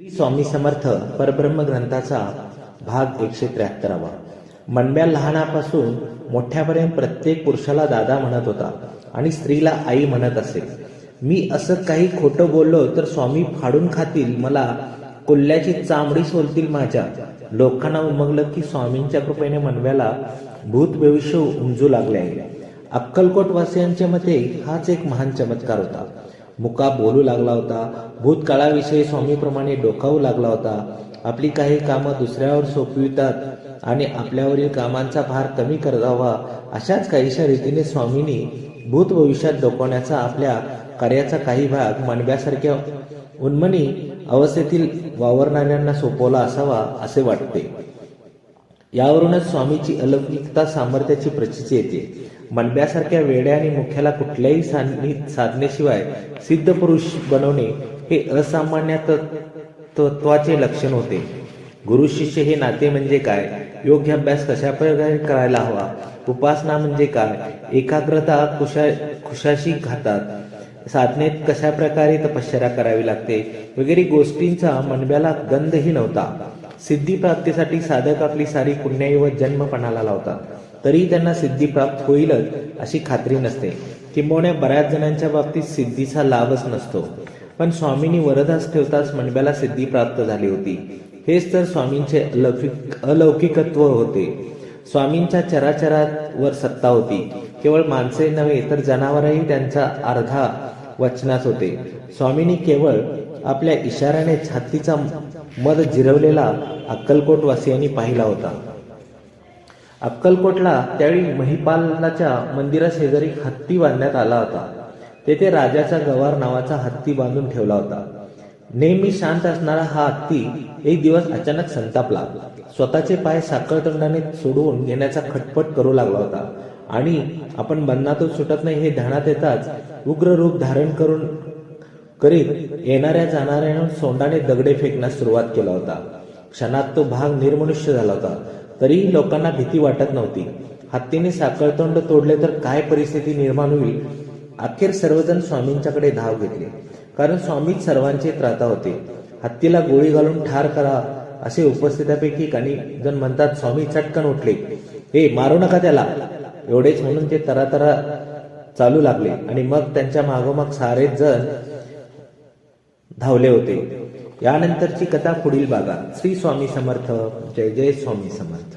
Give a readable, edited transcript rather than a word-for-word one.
श्री स्वामी समर्थ परब्रह्म ग्रंथाचा भाग 173. मनम्या लहानापासून मोठ्यापर्यंत प्रत्येक पुरुषाला दादा म्हणत होता आणि स्त्रीला आई म्हणत असे. मी असं काही खोटं बोललो तर स्वामी फाडून खातील, मला कोल्ह्याची चामडी सोलतील माझ्या. लोकांना उमगलं की स्वामींच्या कृपेने मनव्याला भूत भविष्य उमजू लागले आहे. अक्कलकोट वासियांच्या मते हाच एक महान चमत्कार होता. मुका बोलू लागला होता, भूतकाळाविषयी स्वामीप्रमाणे डोकावू लागला होता. आपली काही कामं दुसऱ्यावर सोपवितात आणि आपल्यावरील कामांचा भार कमी करावा, अशाच काहीशा रीतीने स्वामींनी भूत भविष्यात डोकवण्याचा आपल्या कार्याचा काही भाग मनव्यासारख्या उन्मनी अवस्थेतील वावरणाऱ्यांना सोपवला असावा असे वाटते. यावरूनच स्वामीची अलौकिकता सामर्थ्याची प्रचिती येते. मनब्यासारख्या वेड्या आणि मुख्याला कुठल्याही साधनेशिवाय सिद्ध पुरुष बनवणे हे असामान्य तत्वाचे लक्षण होते. गुरु शिष्य हे नाते म्हणजे काय, योग्य अभ्यास कशा प्रकारे करायला हवा, उपासना म्हणजे काय, एकाग्रता खुशाशी घातात, साधनेत कशा प्रकारे तपश्चर्या करावी लागते वगैरे गोष्टींचा मनब्याला गंधही नव्हता. सिद्धी प्राप्तीसाठी साधक आपली सारी पुण्याई व जन्म पणाला लावतात, तरी त्यांना सिद्धी प्राप्त होईलच अशी खात्री नसते. किंबहुना बऱ्याच जणांच्या बाबतीत सिद्धीचा लाभच नसतो. पण स्वामींनी वरदास ठेवताच मनब्याला सिद्धी प्राप्त झाली होती. हेच तर स्वामींचे अलौकिकत्व होते. स्वामींच्या चराचरावर सत्ता होती. केवळ माणसे नव्हे तर जनावरही त्यांचा अर्धा वचनात होते. स्वामींनी केवळ आपल्या इशाऱ्याने छातीचा मध जिरवलेला अक्कलकोट वासियांनी पाहिला होता. अक्कलकोटला त्यावेळी महिपालाच्या मंदिराशेजारी हत्ती बांधण्यात आला होता. तेथे राजाचा गवार नावाचा हत्ती बांधून ठेवला होता. नेहमी शांत असणारा हा हत्ती एक दिवस अचानक संतापला. स्वतःचे पाय साखळतोंडाने सोडवून घेण्याचा खटपट करू लागला होता आणि आपण बंधनातून सुटत नाही हे ध्यानात येताच उग्र रूप धारण करीत येणाऱ्या जाणाऱ्या सोंडाने दगडे फेकण्यास सुरुवात केला होता. क्षणात तो भाग निर्मनुष्य झाला होता. तरीही लोकांना भीती वाटत नव्हती. हत्तीने साखळतोंड तोडले तर काय परिस्थिती निर्माण होईल. अखेर सर्वजण स्वामींच्याकडे धाव घेतले, कारण स्वामीच सर्वांचे त्राता होते. हत्तीला गोळी घालून ठार करा असे उपस्थितांपैकी काही जण म्हणतात. स्वामी चटकन उठले, हे मारू नका त्याला, एवढेच म्हणून ते तरातरा चालू लागले आणि मग त्यांच्या मागोमाग सारेच जण धावले होते. यानंतरची कथा पुढील भागात. श्री स्वामी समर्थ. जय जय स्वामी समर्थ.